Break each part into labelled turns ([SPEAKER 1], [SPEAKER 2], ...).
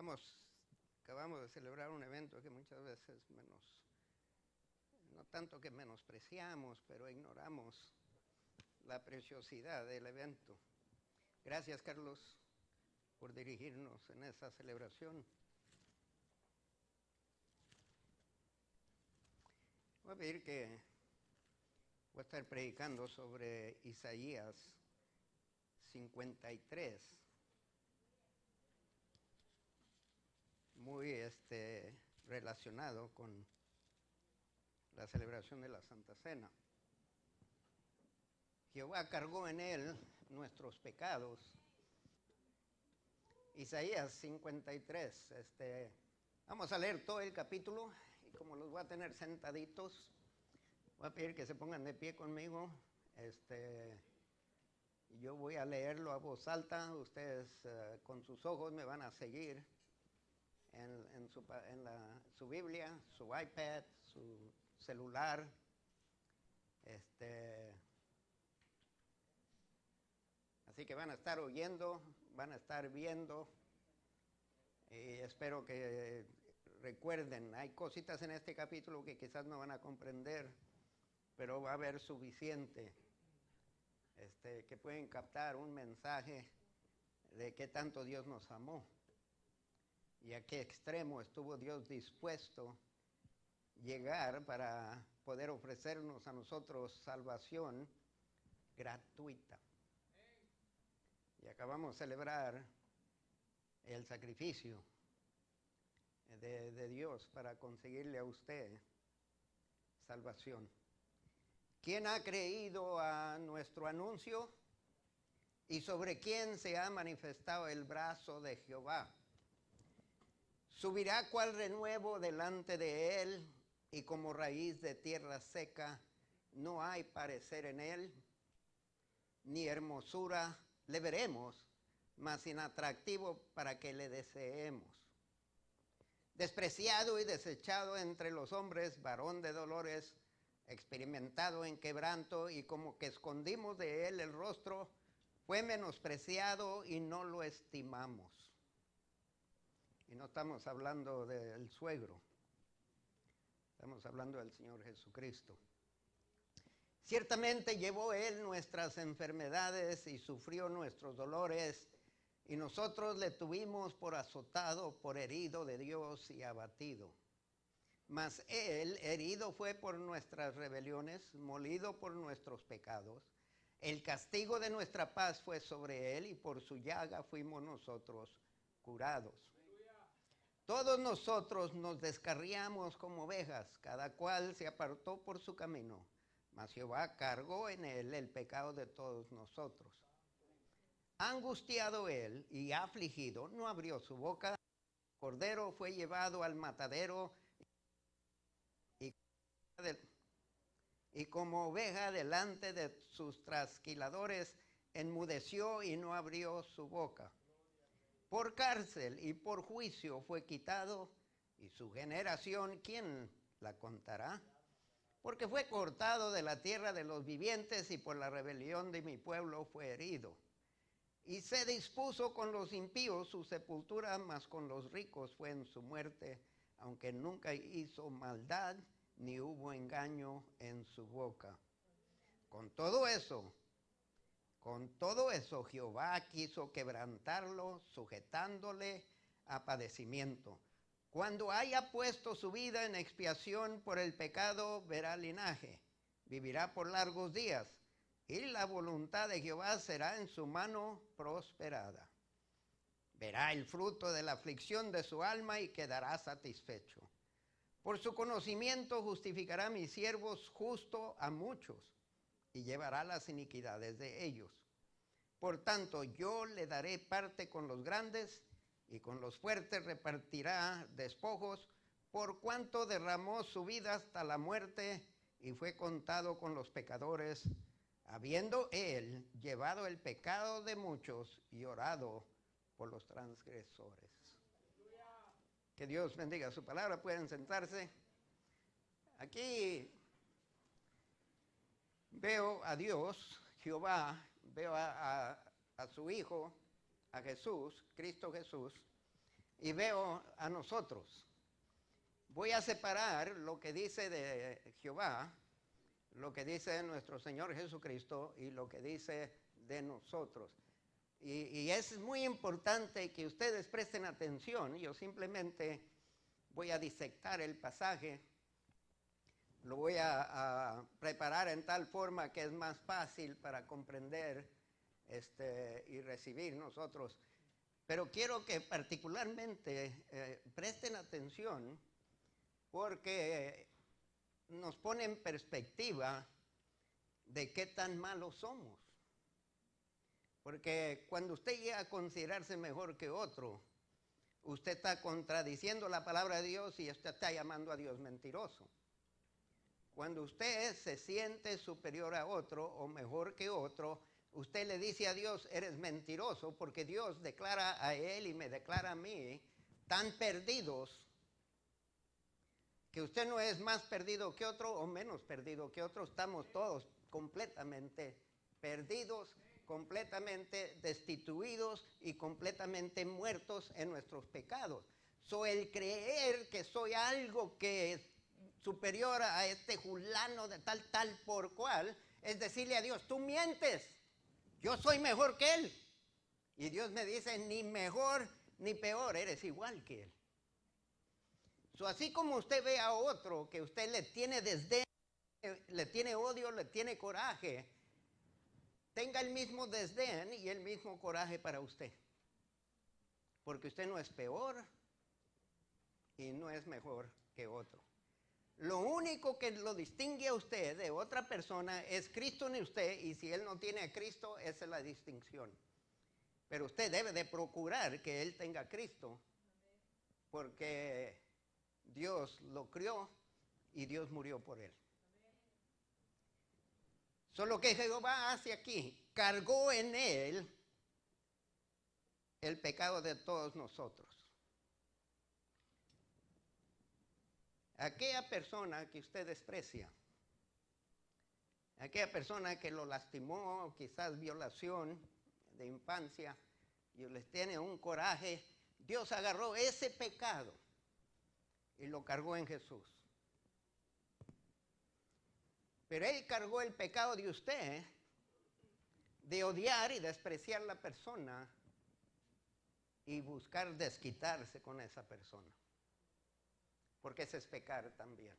[SPEAKER 1] Acabamos de celebrar un evento que muchas veces no tanto que menospreciamos, pero ignoramos la preciosidad del evento. Gracias, Carlos, por dirigirnos en esa celebración. Voy a pedir que voy a estar predicando sobre Isaías 53, muy relacionado con la celebración de la Santa Cena. Jehová cargó en él nuestros pecados. Isaías 53, vamos a leer todo el capítulo y como los voy a tener sentaditos, voy a pedir que se pongan de pie conmigo. Yo voy a leerlo a voz alta, ustedes con sus ojos me van a seguir en su Biblia, su iPad, su celular. Así que van a estar oyendo, van a estar viendo, y espero que recuerden, hay cositas en este capítulo que quizás no van a comprender, pero va a haber suficiente que pueden captar un mensaje de qué tanto Dios nos amó y a qué extremo estuvo Dios dispuesto llegar para poder ofrecernos a nosotros salvación gratuita. Y acabamos de celebrar el sacrificio de Dios para conseguirle a usted salvación. ¿Quién ha creído a nuestro anuncio? ¿Y sobre quién se ha manifestado el brazo de Jehová? Subirá cual renuevo delante de él, y como raíz de tierra seca, no hay parecer en él, ni hermosura le veremos, mas inatractivo para que le deseemos. Despreciado y desechado entre los hombres, varón de dolores, experimentado en quebranto, y como que escondimos de él el rostro, fue menospreciado y no lo estimamos. Y no estamos hablando del suegro, estamos hablando del Señor Jesucristo. Ciertamente llevó él nuestras enfermedades y sufrió nuestros dolores, y nosotros le tuvimos por azotado, por herido de Dios y abatido. Mas él herido fue por nuestras rebeliones, molido por nuestros pecados. El castigo de nuestra paz fue sobre él, y por su llaga fuimos nosotros curados. Todos nosotros nos descarriamos como ovejas, cada cual se apartó por su camino, mas Jehová cargó en él el pecado de todos nosotros. Angustiado él y afligido, no abrió su boca. Cordero fue llevado al matadero, y como oveja delante de sus trasquiladores, enmudeció y no abrió su boca. Por cárcel y por juicio fue quitado, y su generación, ¿quién la contará? Porque fue cortado de la tierra de los vivientes, y por la rebelión de mi pueblo fue herido. Y se dispuso con los impíos su sepultura, mas con los ricos fue en su muerte, aunque nunca hizo maldad, ni hubo engaño en su boca. Con todo eso, Jehová quiso quebrantarlo, sujetándole a padecimiento. Cuando haya puesto su vida en expiación por el pecado, verá linaje, vivirá por largos días, y la voluntad de Jehová será en su mano prosperada. Verá el fruto de la aflicción de su alma y quedará satisfecho. Por su conocimiento justificará a mis siervos justo a muchos, y llevará las iniquidades de ellos. Por tanto, yo le daré parte con los grandes, y con los fuertes repartirá despojos, por cuanto derramó su vida hasta la muerte, y fue contado con los pecadores, habiendo él llevado el pecado de muchos y orado por los transgresores. Que Dios bendiga su palabra. Pueden sentarse. Aquí veo a Dios, Jehová, veo a su Hijo, a Jesús, Cristo Jesús, y veo a nosotros. Voy a separar lo que dice de Jehová, lo que dice de nuestro Señor Jesucristo y lo que dice de nosotros. Y es muy importante que ustedes presten atención. Yo simplemente voy a disectar el pasaje, lo voy a preparar en tal forma que es más fácil para comprender y recibir nosotros. Pero quiero que particularmente presten atención porque nos pone en perspectiva de qué tan malos somos. Porque cuando usted llega a considerarse mejor que otro, usted está contradiciendo la palabra de Dios y usted está llamando a Dios mentiroso. Cuando usted se siente superior a otro o mejor que otro, usted le dice a Dios, eres mentiroso, porque Dios declara a él y me declara a mí tan perdidos que usted no es más perdido que otro o menos perdido que otro. Estamos todos completamente perdidos, completamente destituidos y completamente muertos en nuestros pecados. El creer que soy algo que es superior a este fulano de tal por cual, es decirle a Dios, tú mientes, yo soy mejor que él. Y Dios me dice, ni mejor ni peor, eres igual que él. Así como usted ve a otro que usted le tiene desdén, le tiene odio, le tiene coraje, tenga el mismo desdén y el mismo coraje para usted. Porque usted no es peor y no es mejor que otro. Lo único que lo distingue a usted de otra persona es Cristo en usted, y si él no tiene a Cristo, esa es la distinción. Pero usted debe de procurar que él tenga a Cristo, porque Dios lo crió y Dios murió por él. Solo que Jehová hace aquí, cargó en él el pecado de todos nosotros. Aquella persona que usted desprecia, aquella persona que lo lastimó, quizás violación de infancia, y les tiene un coraje, Dios agarró ese pecado y lo cargó en Jesús. Pero él cargó el pecado de usted, de odiar y despreciar la persona y buscar desquitarse con esa persona. Porque ese es pecar también.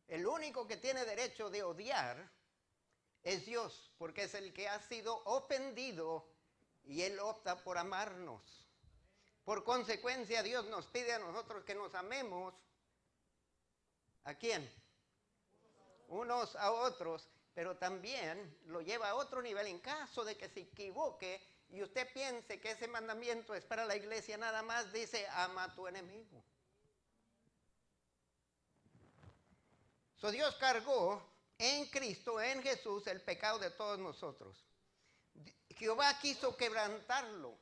[SPEAKER 1] El único que tiene derecho de odiar es Dios, porque es el que ha sido ofendido y él opta por amarnos. Por consecuencia, Dios nos pide a nosotros que nos amemos. ¿A quién? Unos a otros, pero también lo lleva a otro nivel. En caso de que se equivoque y usted piense que ese mandamiento es para la iglesia nada más, dice, ama a tu enemigo. Dios cargó en Cristo, en Jesús, el pecado de todos nosotros. Jehová quiso quebrantarlo.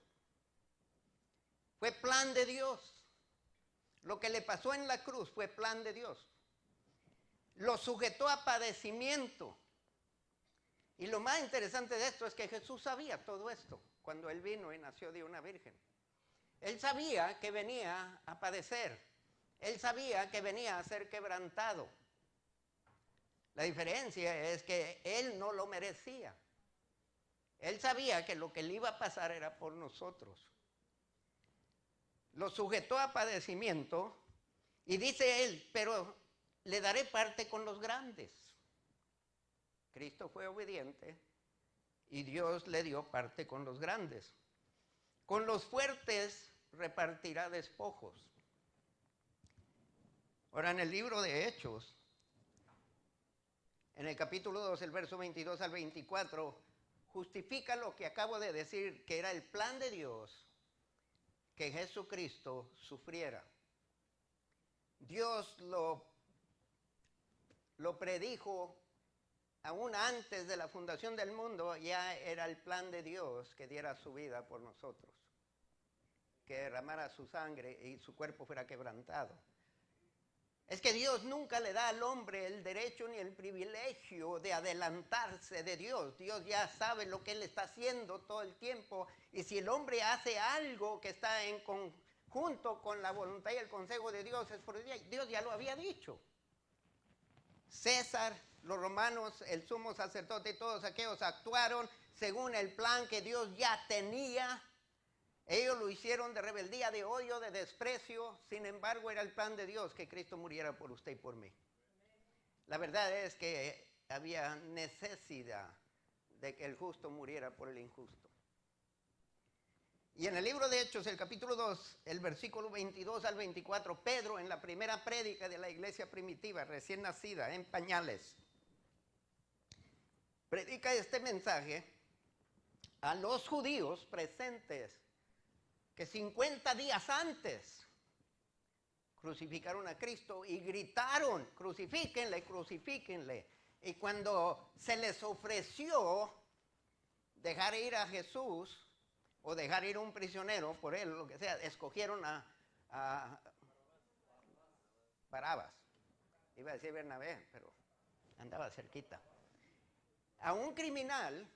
[SPEAKER 1] Fue plan de Dios. Lo que le pasó en la cruz fue plan de Dios. Lo sujetó a padecimiento. Y lo más interesante de esto es que Jesús sabía todo esto cuando él vino y nació de una virgen. Él sabía que venía a padecer. Él sabía que venía a ser quebrantado. La diferencia es que él no lo merecía. Él sabía que lo que le iba a pasar era por nosotros. Lo sujetó a padecimiento y dice él, pero le daré parte con los grandes. Cristo fue obediente y Dios le dio parte con los grandes. Con los fuertes repartirá despojos. Ahora, en el libro de Hechos, en el capítulo 2, el verso 22 al 24, justifica lo que acabo de decir, que era el plan de Dios que Jesucristo sufriera. Dios lo predijo aún antes de la fundación del mundo. Ya era el plan de Dios que diera su vida por nosotros, que derramara su sangre y su cuerpo fuera quebrantado. Es que Dios nunca le da al hombre el derecho ni el privilegio de adelantarse de Dios. Dios ya sabe lo que Él está haciendo todo el tiempo. Y si el hombre hace algo que está en conjunto con la voluntad y el consejo de Dios, es por Dios. Dios ya lo había dicho. César, los romanos, el sumo sacerdote y todos aquellos actuaron según el plan que Dios ya tenía. Ellos lo hicieron de rebeldía, de odio, de desprecio. Sin embargo, era el plan de Dios que Cristo muriera por usted y por mí. La verdad es que había necesidad de que el justo muriera por el injusto. Y en el libro de Hechos, el capítulo 2, el versículo 22 al 24, Pedro, en la primera prédica de la iglesia primitiva, recién nacida, en pañales, predica este mensaje a los judíos presentes que 50 días antes crucificaron a Cristo y gritaron, crucifíquenle, crucifíquenle. Y cuando se les ofreció dejar ir a Jesús o dejar ir a un prisionero por él, lo que sea, escogieron a Barabás. Iba a decir Bernabé, pero andaba cerquita. A un criminal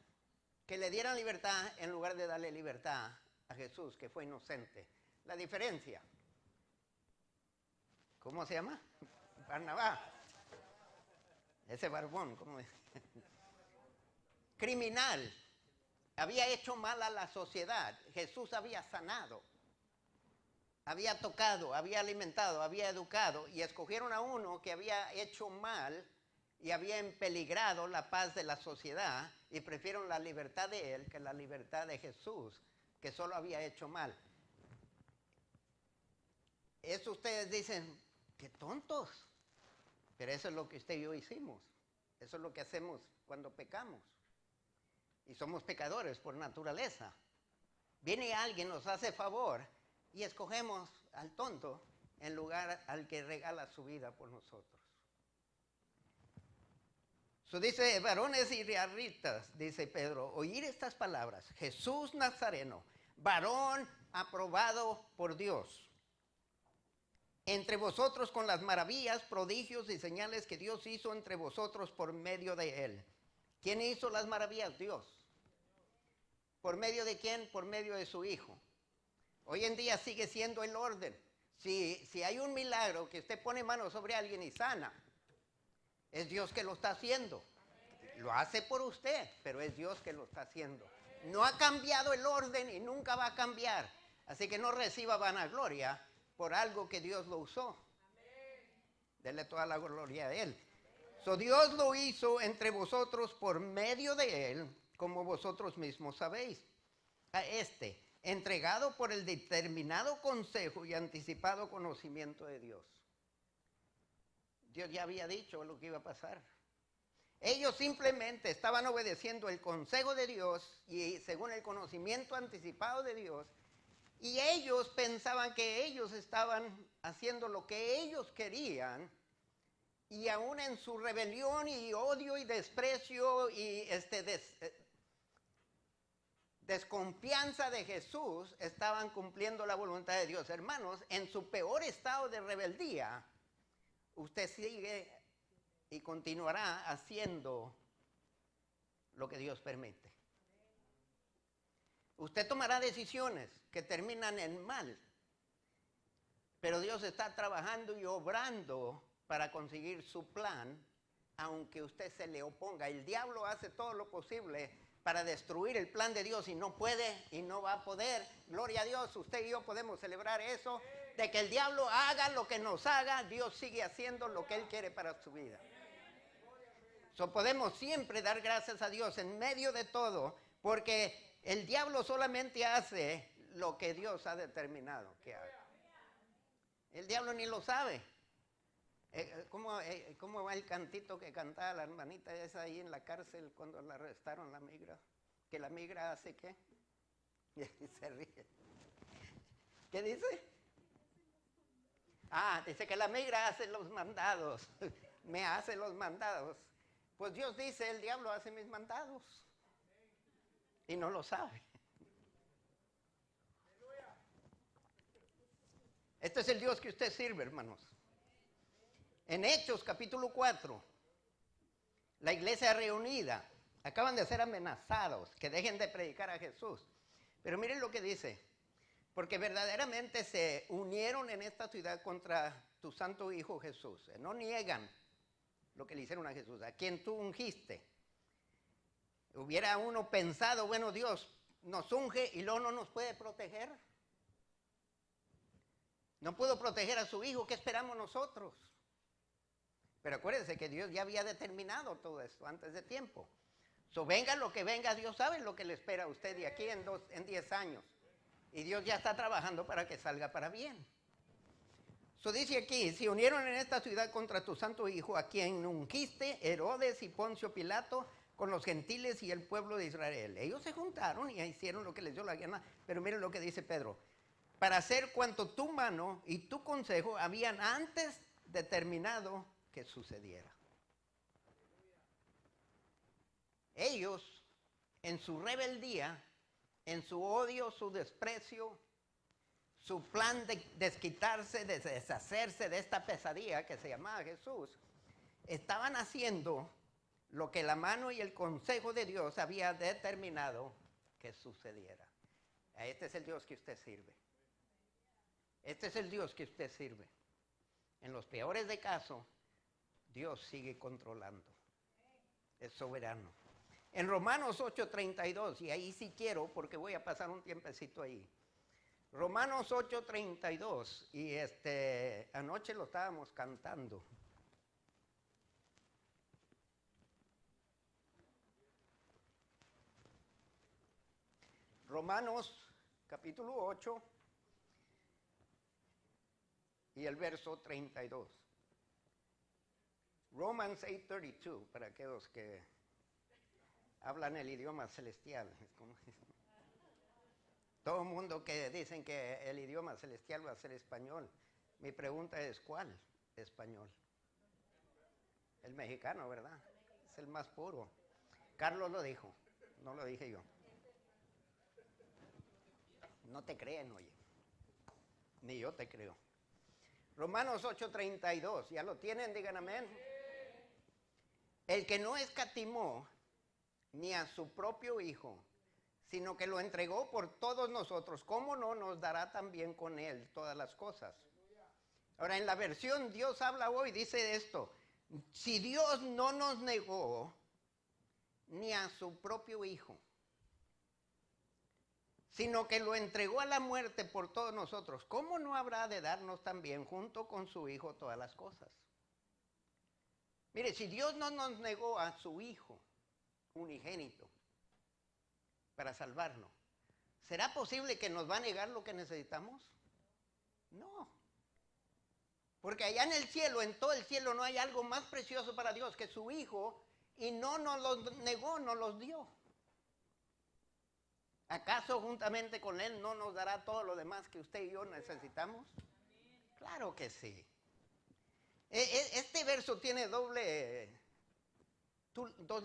[SPEAKER 1] que le dieran libertad en lugar de darle libertad a Jesús, que fue inocente. La diferencia. ¿Cómo se llama? Barnabás. Ese barbón, ¿cómo es? Criminal. Había hecho mal a la sociedad. Jesús había sanado. Había tocado, había alimentado, había educado. Y escogieron a uno que había hecho mal y había empeligrado la paz de la sociedad. Y prefirieron la libertad de él que la libertad de Jesús, que solo había hecho mal. Eso ustedes dicen, qué tontos. Pero eso es lo que usted y yo hicimos. Eso es lo que hacemos cuando pecamos. Y somos pecadores por naturaleza. Viene alguien, nos hace favor y escogemos al tonto en lugar al que regala su vida por nosotros. Dice, varones israelitas, dice Pedro, oír estas palabras. Jesús Nazareno, varón aprobado por Dios. Entre vosotros con las maravillas, prodigios y señales que Dios hizo entre vosotros por medio de él. ¿Quién hizo las maravillas? Dios. ¿Por medio de quién? Por medio de su Hijo. Hoy en día sigue siendo el orden. Si hay un milagro que usted pone mano sobre alguien y sana, es Dios que lo está haciendo. Lo hace por usted, pero es Dios que lo está haciendo. No ha cambiado el orden y nunca va a cambiar. Así que no reciba vanagloria por algo que Dios lo usó. Dele toda la gloria a Él. Dios lo hizo entre vosotros por medio de Él, como vosotros mismos sabéis. A entregado por el determinado consejo y anticipado conocimiento de Dios. Dios ya había dicho lo que iba a pasar. Ellos simplemente estaban obedeciendo el consejo de Dios y según el conocimiento anticipado de Dios. Y ellos pensaban que ellos estaban haciendo lo que ellos querían. Y aún en su rebelión y odio y desprecio y desconfianza de Jesús, estaban cumpliendo la voluntad de Dios. Hermanos, en su peor estado de rebeldía, usted sigue y continuará haciendo lo que Dios permite. Usted tomará decisiones que terminan en mal, pero Dios está trabajando y obrando para conseguir su plan, aunque usted se le oponga. El diablo hace todo lo posible para destruir el plan de Dios y no puede y no va a poder. Gloria a Dios, usted y yo podemos celebrar eso, de que el diablo haga lo que nos haga, Dios sigue haciendo lo que Él quiere para su vida. Podemos siempre dar gracias a Dios en medio de todo, porque el diablo solamente hace lo que Dios ha determinado que haga. El diablo ni lo sabe. ¿Cómo va el cantito que cantaba la hermanita esa ahí en la cárcel cuando la arrestaron, la migra? ¿Que la migra hace qué? Y se ríe. ¿Qué dice? Dice que la migra hace los mandados. Me hace los mandados. Pues Dios dice, el diablo hace mis mandados. Y no lo sabe. Este es el Dios que usted sirve, hermanos. En Hechos capítulo 4, la iglesia reunida, acaban de ser amenazados que dejen de predicar a Jesús. Pero miren lo que dice, porque verdaderamente se unieron en esta ciudad contra tu santo Hijo Jesús. No niegan lo que le hicieron a Jesús, a quien tú ungiste. Hubiera uno pensado, bueno, Dios nos unge y luego no nos puede proteger. No pudo proteger a su Hijo, ¿qué esperamos nosotros? Pero acuérdense que Dios ya había determinado todo esto antes de tiempo. Venga lo que venga, Dios sabe lo que le espera a usted de aquí en 10 años. Y Dios ya está trabajando para que salga para bien. Dice aquí, se unieron en esta ciudad contra tu santo Hijo, a quien ungiste Herodes y Poncio Pilato, con los gentiles y el pueblo de Israel. Ellos se juntaron y hicieron lo que les dio la gana. Pero miren lo que dice Pedro. Para hacer cuanto tu mano y tu consejo habían antes determinado que sucediera. Ellos, en su rebeldía, en su odio, su desprecio, su plan de desquitarse, de deshacerse de esta pesadilla que se llamaba Jesús, estaban haciendo lo que la mano y el consejo de Dios había determinado que sucediera. Este es el Dios que usted sirve. Este es el Dios que usted sirve. En los peores de casos, Dios sigue controlando. Es soberano. En Romanos 8:32, y ahí sí quiero porque voy a pasar un tiempecito ahí. Romanos 8:32, y anoche lo estábamos cantando. Romanos capítulo 8 y el verso 32. Romans 8:32, para aquellos que hablan el idioma celestial. Todo el mundo que dicen que el idioma celestial va a ser español. Mi pregunta es, ¿cuál español? El mexicano, ¿verdad? Es el más puro. Carlos lo dijo, no lo dije yo. No te creen, oye. Ni yo te creo. Romanos 8:32, ¿ya lo tienen? Digan amén. El que no escatimó ni a su propio Hijo, sino que lo entregó por todos nosotros, ¿cómo no nos dará también con él todas las cosas? Ahora, en la versión Dios habla hoy, dice esto: si Dios no nos negó ni a su propio Hijo, sino que lo entregó a la muerte por todos nosotros, ¿cómo no habrá de darnos también junto con su Hijo todas las cosas? Mire, si Dios no nos negó a su Hijo unigénito para salvarnos, ¿será posible que nos va a negar lo que necesitamos? No. Porque allá en el cielo, en todo el cielo, no hay algo más precioso para Dios que su Hijo, y no nos los negó, nos los dio. ¿Acaso juntamente con Él no nos dará todo lo demás que usted y yo necesitamos? Claro que sí. Este verso tiene dos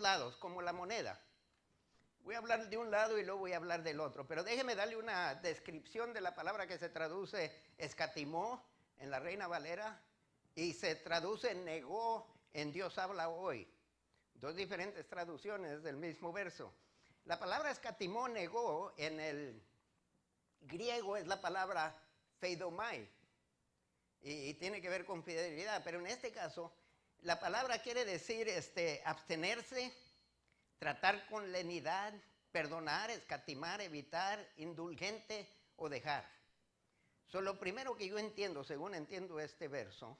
[SPEAKER 1] lados, como la moneda. Voy a hablar de un lado y luego voy a hablar del otro, pero déjeme darle una descripción de la palabra que se traduce escatimó en la Reina Valera y se traduce negó en Dios habla hoy. Dos diferentes traducciones del mismo verso. La palabra escatimó, negó, en el griego es la palabra feidomai y tiene que ver con fidelidad, pero en este caso la palabra quiere decir abstenerse, tratar con lenidad, perdonar, escatimar, evitar, indulgente o dejar. Lo primero que yo entiendo, según entiendo este verso,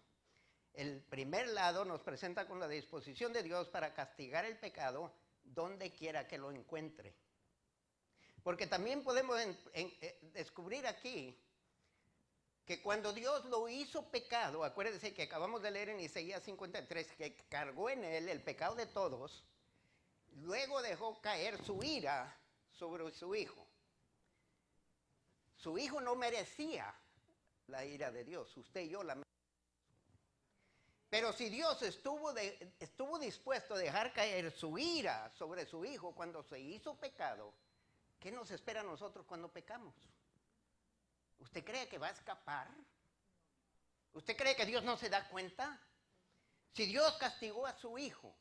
[SPEAKER 1] el primer lado nos presenta con la disposición de Dios para castigar el pecado donde quiera que lo encuentre. Porque también podemos descubrir aquí que cuando Dios lo hizo pecado, acuérdense que acabamos de leer en Isaías 53, que cargó en él el pecado de todos, luego dejó caer su ira sobre su Hijo. Su Hijo no merecía la ira de Dios, usted y yo la merecemos. Pero si Dios estuvo dispuesto a dejar caer su ira sobre su Hijo cuando se hizo pecado, ¿qué nos espera a nosotros cuando pecamos? ¿Usted cree que va a escapar? ¿Usted cree que Dios no se da cuenta? Si Dios castigó a su hijo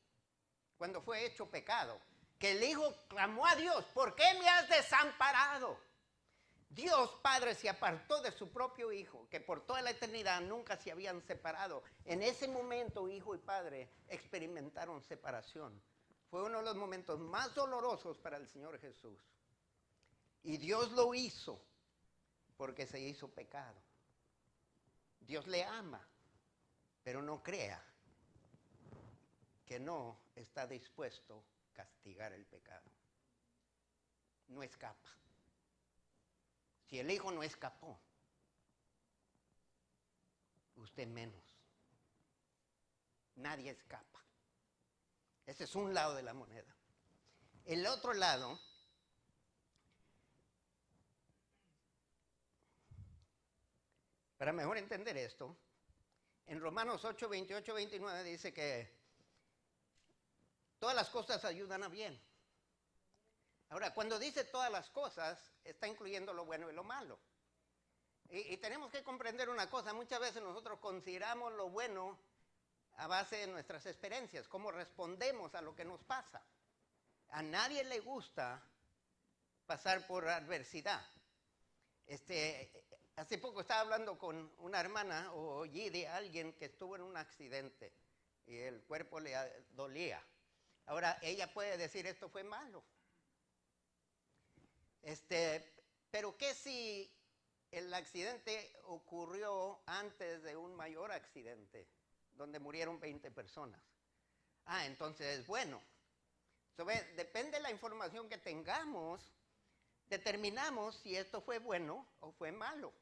[SPEAKER 1] cuando fue hecho pecado, que el hijo clamó a Dios, ¿por qué me has desamparado? Dios Padre se apartó de su propio hijo, que por toda la eternidad nunca se habían separado. En ese momento, hijo y padre experimentaron separación. Fue uno de los momentos más dolorosos para el Señor Jesús. Y Dios lo hizo porque se hizo pecado. Dios le ama, pero no crea que no está dispuesto a castigar el pecado. No escapa. Si el hijo no escapó, usted menos. Nadie escapa. Ese es un lado de la moneda. El otro lado, para mejor entender esto, en Romanos 8, 28, 29 dice que todas las cosas ayudan a bien. Ahora, cuando dice todas las cosas, está incluyendo lo bueno y lo malo. Y tenemos que comprender una cosa, muchas veces nosotros consideramos lo bueno a base de nuestras experiencias, cómo respondemos a lo que nos pasa. A nadie le gusta pasar por adversidad. Hace poco estaba hablando con una hermana, o oí de alguien que estuvo en un accidente y el cuerpo le dolía. Ahora, ella puede decir, esto fue malo. Pero ¿qué si el accidente ocurrió antes de un mayor accidente, donde murieron 20 personas? Entonces es bueno. Depende de la información que tengamos, determinamos si esto fue bueno o fue malo.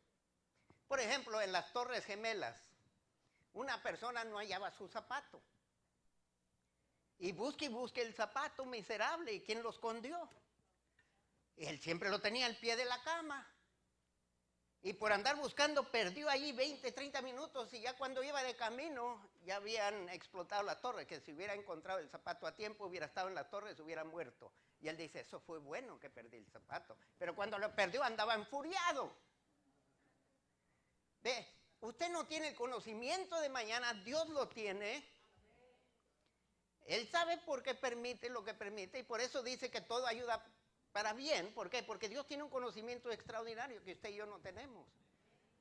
[SPEAKER 1] Por ejemplo, en las Torres Gemelas, una persona no hallaba su zapato. Y busque el zapato miserable. ¿Y quién lo escondió? Él siempre lo tenía al pie de la cama. Y por andar buscando perdió allí 20, 30 minutos y ya cuando iba de camino ya habían explotado la torre, que si hubiera encontrado el zapato a tiempo hubiera estado en la torre, se hubiera muerto. Y él dice, eso fue bueno que perdí el zapato. Pero cuando lo perdió andaba enfuriado. Ve, usted no tiene el conocimiento de mañana, Dios lo tiene. Él sabe por qué permite lo que permite y por eso dice que todo ayuda para bien. ¿Por qué? Porque Dios tiene un conocimiento extraordinario que usted y yo no tenemos.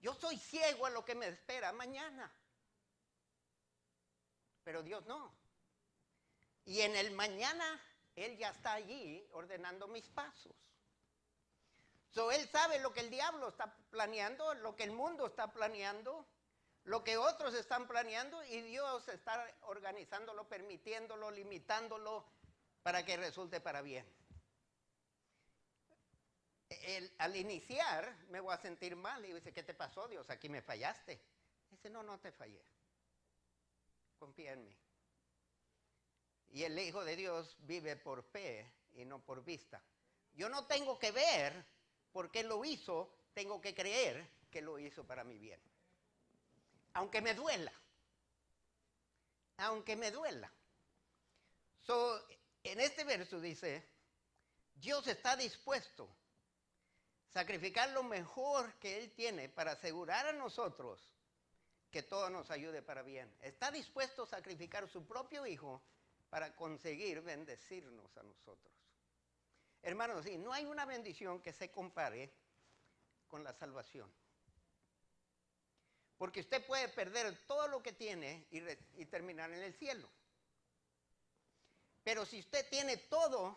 [SPEAKER 1] Yo soy ciego a lo que me espera mañana, pero Dios no. Y en el mañana, Él ya está allí ordenando mis pasos. Él sabe lo que el diablo está planeando, lo que el mundo está planeando, lo que otros están planeando, y Dios está organizándolo, permitiéndolo, limitándolo, para que resulte para bien. Al iniciar me voy a sentir mal y dice, ¿qué te pasó, Dios? Aquí me fallaste. Dice, no te fallé. Confía en mí. Y el Hijo de Dios vive por fe y no por vista. Yo no tengo que ver por qué lo hizo, tengo que creer que lo hizo para mi bien. Aunque me duela. Aunque me duela. En este verso dice, Dios está dispuesto a sacrificar lo mejor que Él tiene para asegurar a nosotros que todo nos ayude para bien. Está dispuesto a sacrificar su propio Hijo para conseguir bendecirnos a nosotros. Hermanos, sí, no hay una bendición que se compare con la salvación. Porque usted puede perder todo lo que tiene y terminar en el cielo. Pero si usted tiene todo,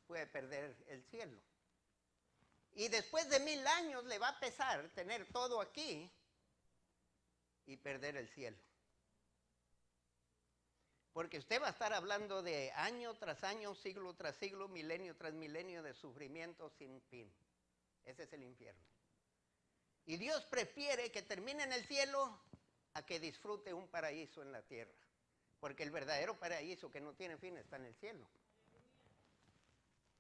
[SPEAKER 1] puede perder el cielo. Y después de 1000 años le va a pesar tener todo aquí y perder el cielo. Porque usted va a estar hablando de año tras año, siglo tras siglo, milenio tras milenio de sufrimiento sin fin. Ese es el infierno. Y Dios prefiere que termine en el cielo a que disfrute un paraíso en la tierra. Porque el verdadero paraíso que no tiene fin está en el cielo.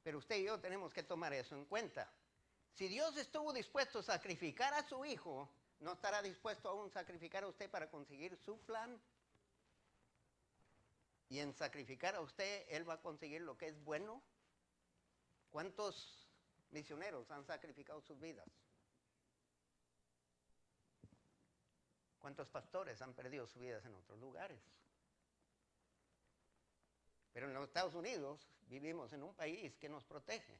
[SPEAKER 1] Pero usted y yo tenemos que tomar eso en cuenta. Si Dios estuvo dispuesto a sacrificar a su Hijo, ¿no estará dispuesto aún a sacrificar a usted para conseguir su plan? Y en sacrificar a usted, Él va a conseguir lo que es bueno. ¿Cuántos misioneros han sacrificado sus vidas? ¿Cuántos pastores han perdido sus vidas en otros lugares? Pero en los Estados Unidos vivimos en un país que nos protege.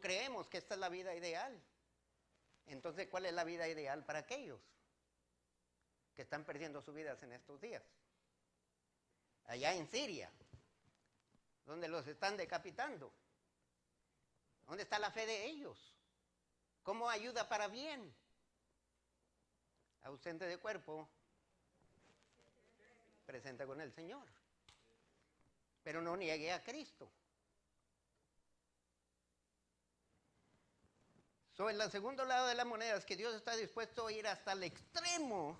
[SPEAKER 1] Creemos que esta es la vida ideal. Entonces, ¿cuál es la vida ideal para aquellos que están perdiendo sus vidas en estos días? Allá en Siria, donde los están decapitando. ¿Dónde está la fe de ellos? ¿Cómo ayuda para bien? Ausente de cuerpo, presente con el Señor. Pero no niegue a Cristo. En el segundo lado de la moneda es que Dios está dispuesto a ir hasta el extremo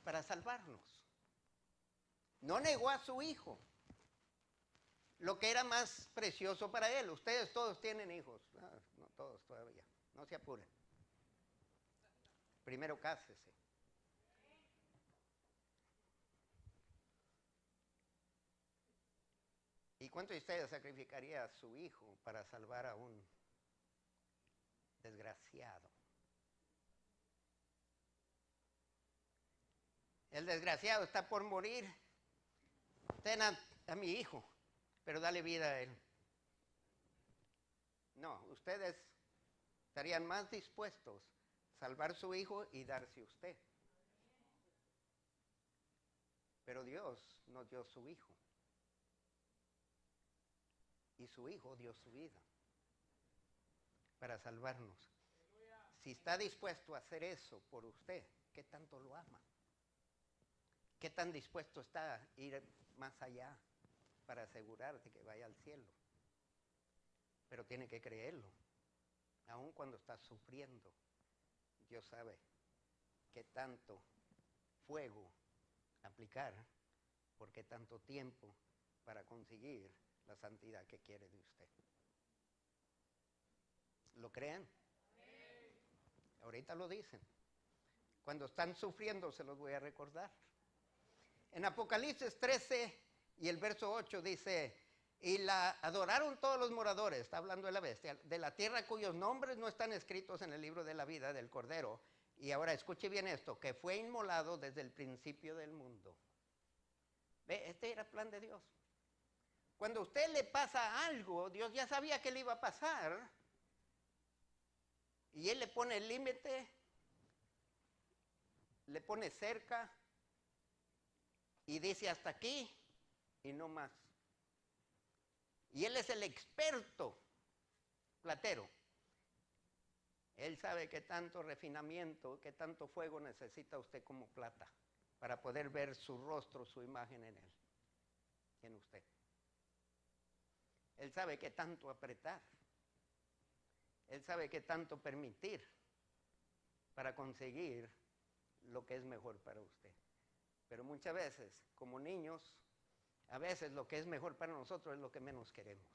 [SPEAKER 1] para salvarnos. No negó a su hijo, lo que era más precioso para él. Ustedes todos tienen hijos. No todos todavía, no se apuren. Primero cásese. ¿Y cuánto de ustedes sacrificaría a su hijo para salvar a un desgraciado? El desgraciado está por morir. Ten a mi hijo, pero dale vida a él. No, ustedes estarían más dispuestos a salvar su hijo y darse usted. Pero Dios nos dio su hijo. Y su hijo dio su vida para salvarnos. Si está dispuesto a hacer eso por usted, ¿qué tanto lo ama? ¿Qué tan dispuesto está a ir más allá para asegurar de que vaya al cielo? Pero tiene que creerlo. Aun cuando está sufriendo, Dios sabe qué tanto fuego aplicar, por qué tanto tiempo para conseguir la santidad que quiere de usted. ¿Lo creen? Ahorita lo dicen. Cuando están sufriendo se los voy a recordar. En Apocalipsis 13 y el verso 8 dice: y la adoraron todos los moradores, está hablando de la bestia, de la tierra cuyos nombres no están escritos en el libro de la vida del Cordero. Y ahora escuche bien esto, que fue inmolado desde el principio del mundo. ¿Ve? Este era el plan de Dios. Cuando a usted le pasa algo, Dios ya sabía que le iba a pasar. Y Él le pone el límite, le pone cerca y dice hasta aquí y no más. Y Él es el experto platero. Él sabe qué tanto refinamiento, qué tanto fuego necesita usted como plata para poder ver su rostro, su imagen en Él, en usted. Él sabe qué tanto apretar. Él sabe qué tanto permitir para conseguir lo que es mejor para usted. Pero muchas veces, como niños, a veces lo que es mejor para nosotros es lo que menos queremos.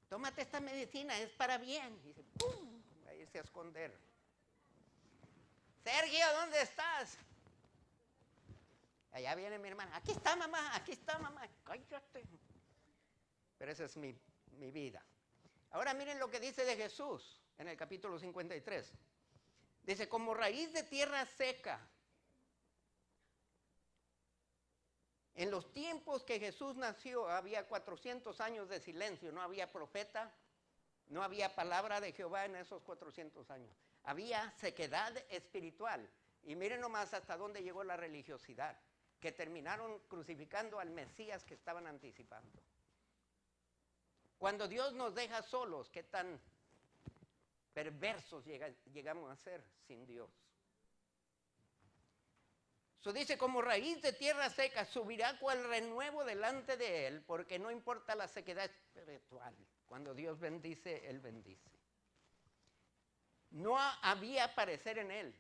[SPEAKER 1] Tómate esta medicina, es para bien. Y dice, ¡pum!, va a irse a esconder. Sergio, ¿dónde estás? Allá viene mi hermana. Aquí está mamá, cállate. Pero esa es mi vida. Ahora miren lo que dice de Jesús en el capítulo 53. Dice, como raíz de tierra seca. En los tiempos que Jesús nació había 400 años de silencio, no había profeta, no había palabra de Jehová en esos 400 años. Había sequedad espiritual. Y miren nomás hasta dónde llegó la religiosidad, que terminaron crucificando al Mesías que estaban anticipando. Cuando Dios nos deja solos, ¿qué tan perversos llegamos a ser sin Dios? Dice, como raíz de tierra seca, subirá cual renuevo delante de Él, porque no importa la sequedad espiritual. Cuando Dios bendice, Él bendice. No había parecer en Él.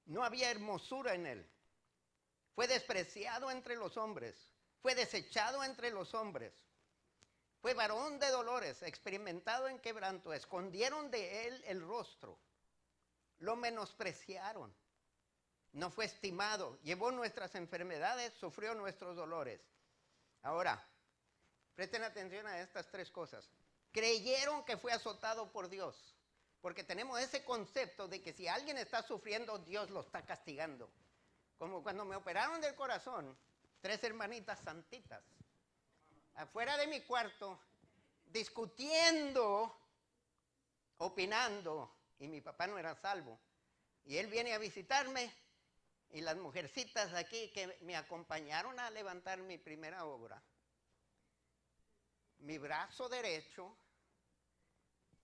[SPEAKER 1] No había hermosura en Él. Fue despreciado entre los hombres. Fue desechado entre los hombres. Fue varón de dolores, experimentado en quebranto. Escondieron de Él el rostro. Lo menospreciaron. No fue estimado, llevó nuestras enfermedades, sufrió nuestros dolores. Ahora, presten atención a estas tres cosas. Creyeron que fue azotado por Dios. Porque tenemos ese concepto de que si alguien está sufriendo, Dios lo está castigando. Como cuando me operaron del corazón, 3 hermanitas santitas, afuera de mi cuarto, discutiendo, opinando, y mi papá no era salvo. Y él viene a visitarme, y las mujercitas aquí que me acompañaron a levantar mi primera obra, mi brazo derecho,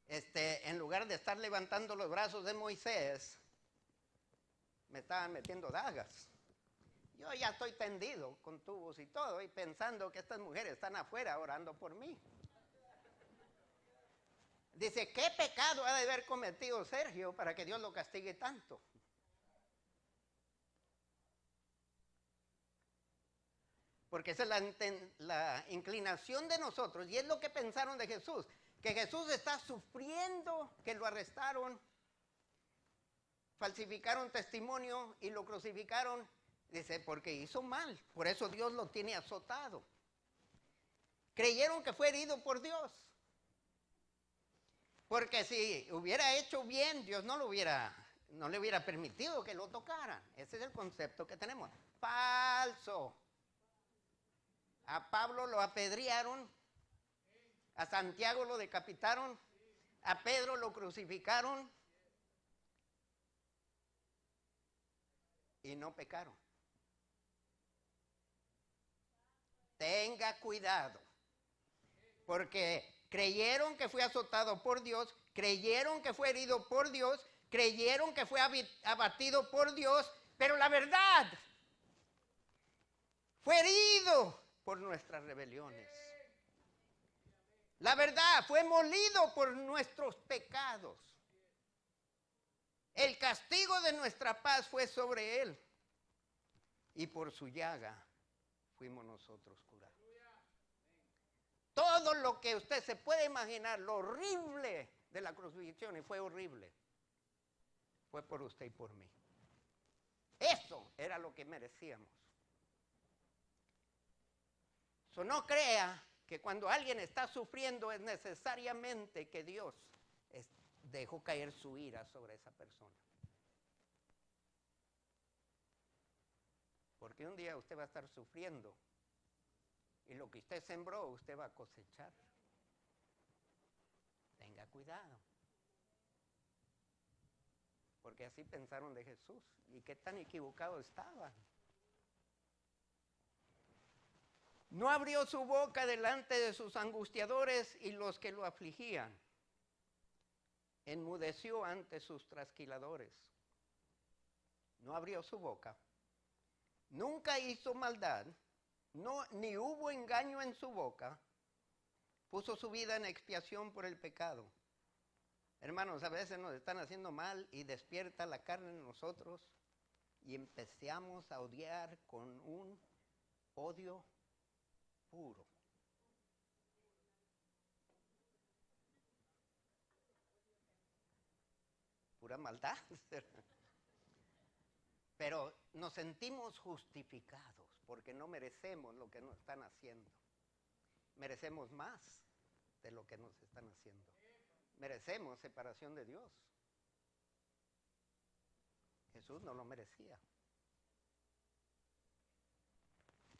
[SPEAKER 1] en lugar de estar levantando los brazos de Moisés, me estaban metiendo dagas. Yo ya estoy tendido con tubos y todo, y pensando que estas mujeres están afuera orando por mí. Dice, ¿qué pecado ha de haber cometido Sergio para que Dios lo castigue tanto? Porque esa es la inclinación de nosotros, y es lo que pensaron de Jesús, que Jesús está sufriendo, que lo arrestaron, falsificaron testimonio y lo crucificaron. Dice, porque hizo mal, por eso Dios lo tiene azotado. Creyeron que fue herido por Dios. Porque si hubiera hecho bien, Dios no le hubiera permitido que lo tocaran. Ese es el concepto que tenemos. Falso. A Pablo lo apedrearon, a Santiago lo decapitaron, a Pedro lo crucificaron y no pecaron. Tenga cuidado, porque creyeron que fue azotado por Dios, creyeron que fue herido por Dios, creyeron que fue abatido por Dios, pero la verdad, fue herido por nuestras rebeliones. La verdad, fue molido por nuestros pecados. El castigo de nuestra paz fue sobre él, y por su llaga fuimos nosotros curados. Todo lo que usted se puede imaginar, lo horrible de la crucifixión, y fue horrible, fue por usted y por mí. Eso era lo que merecíamos. No crea que cuando alguien está sufriendo es necesariamente que Dios dejó caer su ira sobre esa persona. Porque un día usted va a estar sufriendo y lo que usted sembró usted va a cosechar. Tenga cuidado. Porque así pensaron de Jesús. Y qué tan equivocados estaban. No abrió su boca delante de sus angustiadores y los que lo afligían. Enmudeció ante sus trasquiladores. No abrió su boca. Nunca hizo maldad. Ni hubo engaño en su boca. Puso su vida en expiación por el pecado. Hermanos, a veces nos están haciendo mal y despierta la carne en nosotros y empezamos a odiar con un odio puro. Pura maldad. Pero nos sentimos justificados porque no merecemos lo que nos están haciendo. Merecemos más de lo que nos están haciendo. Merecemos separación de Dios. Jesús no lo merecía.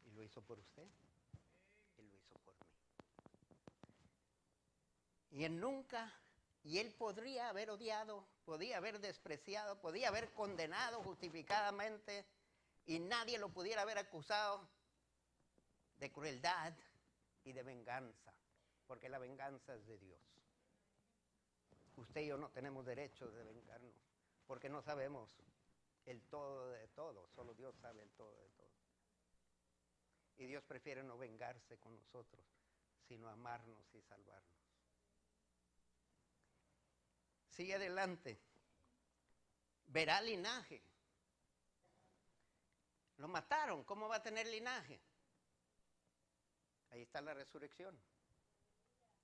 [SPEAKER 1] Y lo hizo por usted. Y lo hizo por mí. Y él podría haber odiado, podía haber despreciado, podía haber condenado justificadamente y nadie lo pudiera haber acusado de crueldad y de venganza, porque la venganza es de Dios. Usted y yo no tenemos derecho de vengarnos, porque no sabemos el todo de todo, solo Dios sabe el todo de todo. Y Dios prefiere no vengarse con nosotros, sino amarnos y salvarnos. Sigue adelante. Verá linaje. Lo mataron, ¿cómo va a tener linaje? Ahí está la resurrección.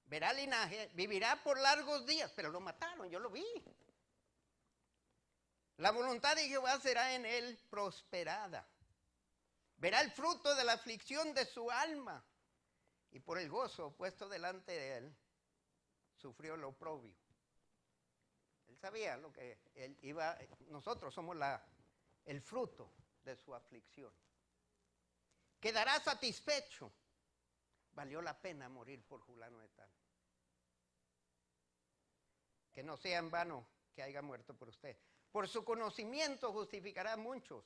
[SPEAKER 1] Verá linaje, vivirá por largos días, pero lo mataron, yo lo vi. La voluntad de Jehová será en él prosperada. Verá el fruto de la aflicción de su alma, y por el gozo puesto delante de él, sufrió el oprobio. Él sabía lo que él iba, nosotros somos el fruto de su aflicción. Quedará satisfecho. Valió la pena morir por fulano de tal. Que no sea en vano que haya muerto por usted. Por su conocimiento justificará a muchos.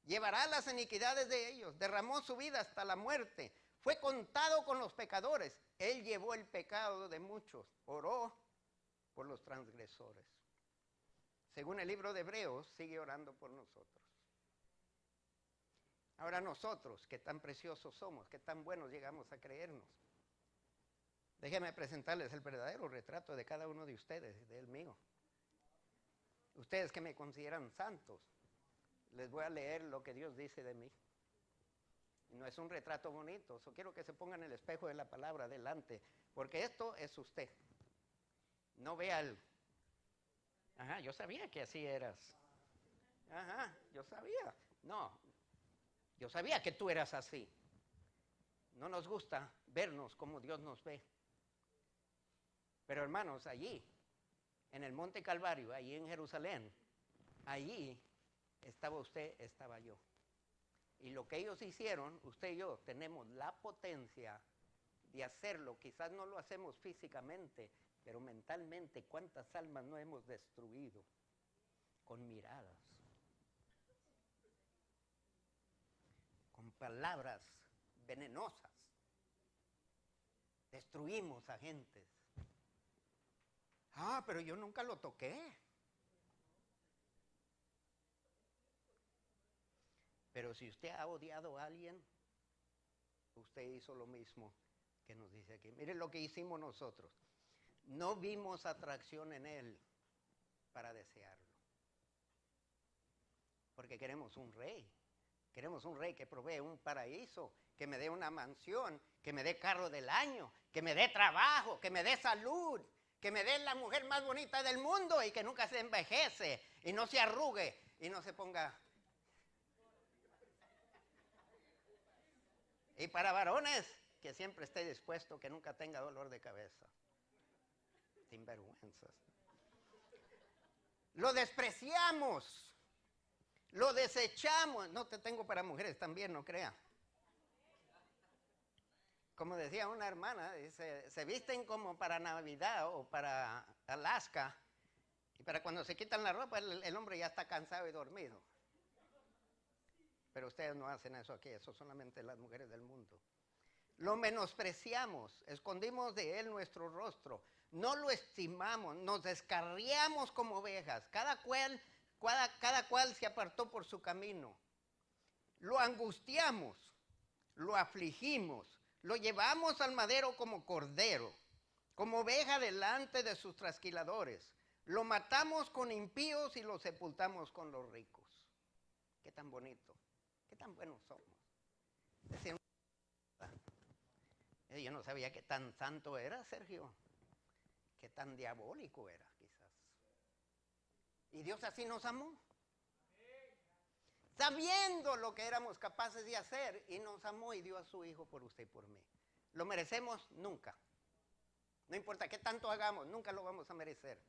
[SPEAKER 1] Llevará las iniquidades de ellos. Derramó su vida hasta la muerte. Fue contado con los pecadores. Él llevó el pecado de muchos. Oró por los transgresores. Según el libro de Hebreos, sigue orando por nosotros. Ahora nosotros, qué tan preciosos somos, qué tan buenos llegamos a creernos. Déjenme presentarles el verdadero retrato de cada uno de ustedes y del mío. Ustedes que me consideran santos, les voy a leer lo que Dios dice de mí. No es un retrato bonito, solo quiero que se pongan el espejo de la palabra delante, porque esto es usted. No vea el... Ajá, yo sabía que así eras. Ajá, yo sabía. No, yo sabía que tú eras así. No nos gusta vernos como Dios nos ve. Pero hermanos, allí, en el Monte Calvario, allí en Jerusalén, allí estaba usted, estaba yo. Y lo que ellos hicieron, usted y yo, tenemos la potencia de hacerlo. Quizás no lo hacemos físicamente, pero mentalmente, ¿cuántas almas no hemos destruido con miradas? Con palabras venenosas. Destruimos a gentes. Ah, pero yo nunca lo toqué. Pero si usted ha odiado a alguien, usted hizo lo mismo que nos dice aquí. Miren lo que hicimos nosotros. No vimos atracción en él para desearlo. Porque queremos un rey. Queremos un rey que provee un paraíso, que me dé una mansión, que me dé carro del año, que me dé trabajo, que me dé salud, que me dé la mujer más bonita del mundo y que nunca se envejece y no se arrugue y no se ponga. Y para varones, que siempre esté dispuesto, que nunca tenga dolor de cabeza. Sin vergüenzas. Lo despreciamos. Lo desechamos. No te tengo para mujeres también, no crea. Como decía una hermana, dice, se visten como para Navidad o para Alaska. Y para cuando se quitan la ropa, el hombre ya está cansado y dormido. Pero ustedes no hacen eso aquí, eso solamente las mujeres del mundo. Lo menospreciamos, escondimos de él nuestro rostro, no lo estimamos, nos descarriamos como ovejas, cada cual se apartó por su camino. Lo angustiamos, lo afligimos, lo llevamos al madero como cordero, como oveja delante de sus trasquiladores. Lo matamos con impíos y lo sepultamos con los ricos. Qué tan bonito, qué tan buenos somos. Decía, yo no sabía qué tan santo era, Sergio, qué tan diabólico era, quizás. Y Dios así nos amó, sabiendo lo que éramos capaces de hacer, y nos amó y dio a su Hijo por usted y por mí. ¿Lo merecemos? Nunca. No importa qué tanto hagamos, nunca lo vamos a merecer.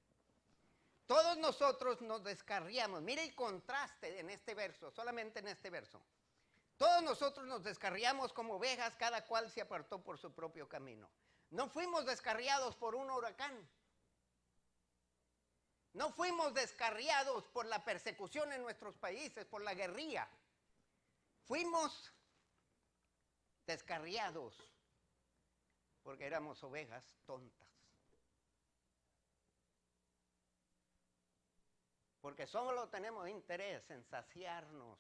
[SPEAKER 1] Todos nosotros nos descarriamos. Mire el contraste en este verso, solamente en este verso. Todos nosotros nos descarriamos como ovejas, cada cual se apartó por su propio camino. No fuimos descarriados por un huracán. No fuimos descarriados por la persecución en nuestros países, por la guerrilla. Fuimos descarriados porque éramos ovejas tontas. Porque solo tenemos interés en saciarnos.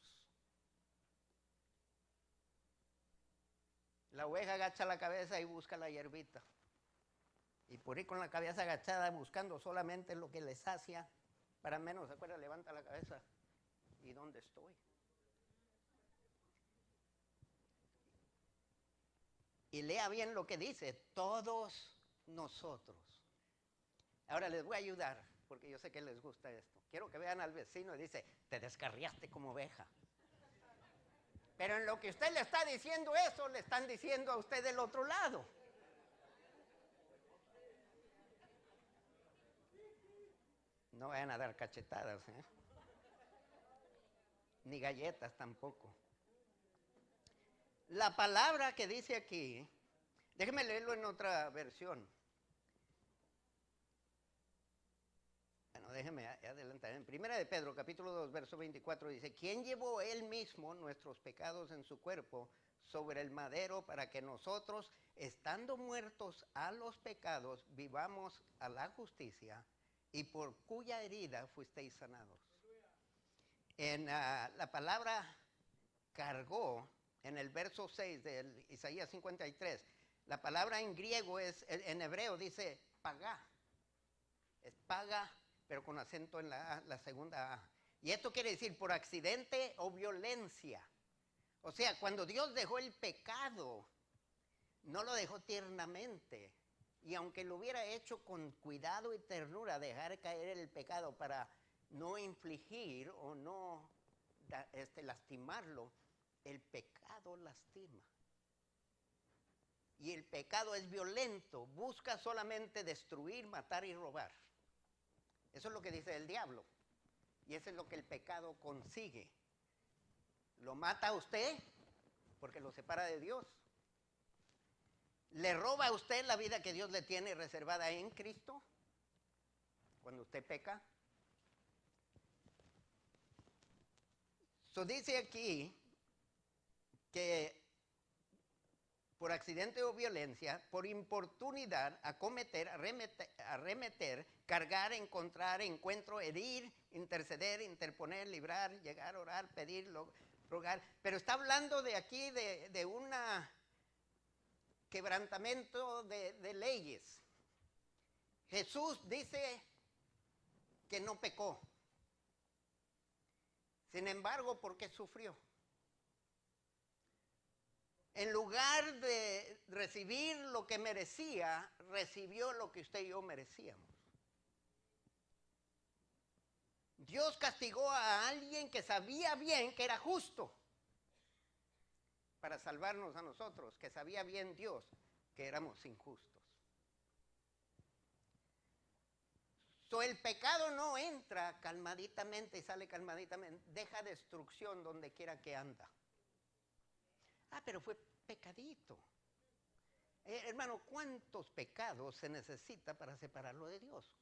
[SPEAKER 1] La oveja agacha la cabeza y busca la hierbita. Y por ahí con la cabeza agachada buscando solamente lo que le sacia, para menos, ¿se acuerda? Levanta la cabeza. ¿Y dónde estoy? Y lea bien lo que dice, todos nosotros. Ahora les voy a ayudar, porque yo sé que les gusta esto. Quiero que vean al vecino y dice, te descarriaste como oveja. Pero en lo que usted le está diciendo eso, le están diciendo a usted del otro lado. No vayan a dar cachetadas, ¿eh? Ni galletas tampoco. La palabra que dice aquí, déjeme leerlo en otra versión. Bueno, déjeme adelantar. En 1 de Pedro, capítulo 2, verso 24, dice, ¿quién llevó él mismo nuestros pecados en su cuerpo sobre el madero para que nosotros, estando muertos a los pecados, vivamos a la justicia, y por cuya herida fuisteis sanados? En la palabra cargó, en el verso 6 de Isaías 53, la palabra en griego es, en hebreo dice pagá. Es paga, pero con acento en la segunda A. Y esto quiere decir por accidente o violencia. O sea, cuando Dios dejó el pecado, no lo dejó tiernamente. Y aunque lo hubiera hecho con cuidado y ternura, dejar caer el pecado para no infligir o no lastimarlo, el pecado lastima. Y el pecado es violento, busca solamente destruir, matar y robar. Eso es lo que dice el diablo. Y eso es lo que el pecado consigue. Lo mata a usted porque lo separa de Dios. ¿Le roba a usted la vida que Dios le tiene reservada en Cristo cuando usted peca? Dice aquí que por accidente o violencia, por importunidad, acometer, arremeter, cargar, encontrar, encuentro, herir, interceder, interponer, librar, llegar, orar, pedir, rogar. Pero está hablando de aquí de un quebrantamiento de leyes. Jesús dice que no pecó. Sin embargo, ¿por qué sufrió? En lugar de recibir lo que merecía, recibió lo que usted y yo merecíamos. Dios castigó a alguien que sabía bien que era justo para salvarnos a nosotros, que sabía bien Dios que éramos injustos. El pecado no entra calmaditamente y sale calmaditamente, deja destrucción donde quiera que anda. Pero fue pecadito. Hermano, ¿cuántos pecados se necesita para separarlo de Dios?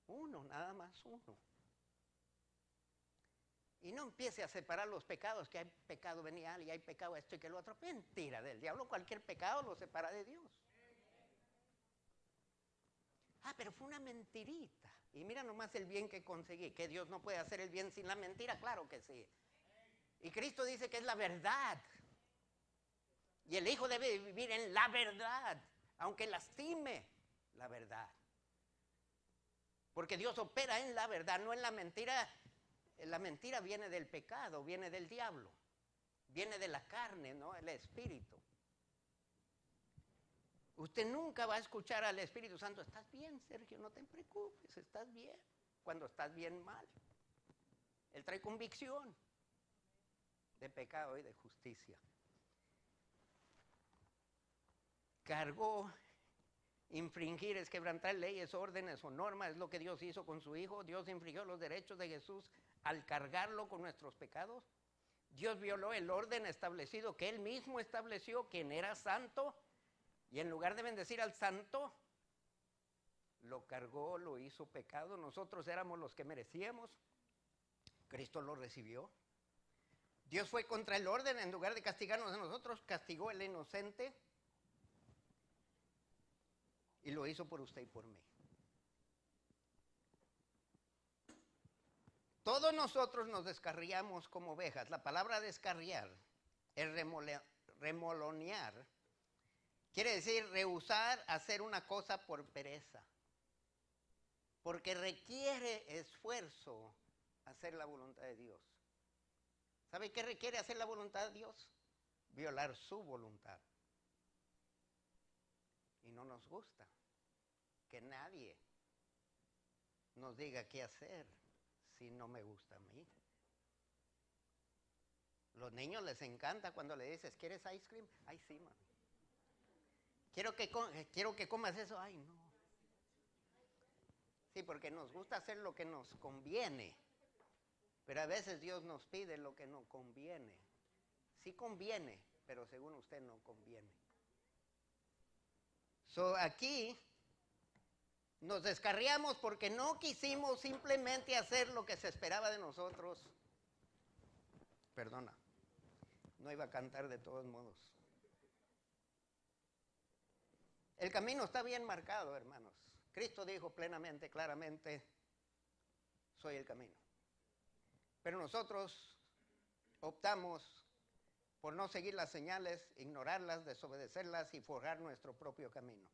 [SPEAKER 1] Uno, nada más uno. Y no empiece a separar los pecados, que hay pecado venial y hay pecado esto y que lo otro. Mentira del diablo, cualquier pecado lo separa de Dios. Pero fue una mentirita. Y mira nomás el bien que conseguí, que Dios no puede hacer el bien sin la mentira, claro que sí. Y Cristo dice que es la verdad. Y el Hijo debe vivir en la verdad, aunque lastime la verdad. Porque Dios opera en la verdad, no en la mentira. La mentira viene del pecado, viene del diablo, viene de la carne, ¿no? El espíritu. Usted nunca va a escuchar al Espíritu Santo, estás bien, Sergio, no te preocupes, estás bien, cuando estás bien mal. Él trae convicción de pecado y de justicia. Cargó, infringir es quebrantar leyes, órdenes o normas, es lo que Dios hizo con su Hijo. Dios infringió los derechos de Jesús al cargarlo con nuestros pecados. Dios violó el orden establecido que Él mismo estableció, quien era santo. Y en lugar de bendecir al santo, lo cargó, lo hizo pecado. Nosotros éramos los que merecíamos. Cristo lo recibió. Dios fue contra el orden, en lugar de castigarnos a nosotros, castigó al inocente. Y lo hizo por usted y por mí. Todos nosotros nos descarriamos como ovejas. La palabra descarriar es remolonear. Quiere decir rehusar hacer una cosa por pereza. Porque requiere esfuerzo hacer la voluntad de Dios. ¿Sabe qué requiere hacer la voluntad de Dios? Violar su voluntad. Y no nos gusta que nadie nos diga qué hacer si no me gusta a mí. Los niños les encanta cuando le dices, ¿quieres ice cream? Ay, sí, mami. quiero que comas eso. Ay, no. Sí, porque nos gusta hacer lo que nos conviene. Pero a veces Dios nos pide lo que no conviene. Sí conviene, pero según usted no conviene. Aquí nos descarriamos porque no quisimos simplemente hacer lo que se esperaba de nosotros. Perdona, no iba a cantar de todos modos. El camino está bien marcado, hermanos. Cristo dijo plenamente, claramente, soy el camino. Pero nosotros optamos por no seguir las señales, ignorarlas, desobedecerlas y forjar nuestro propio camino.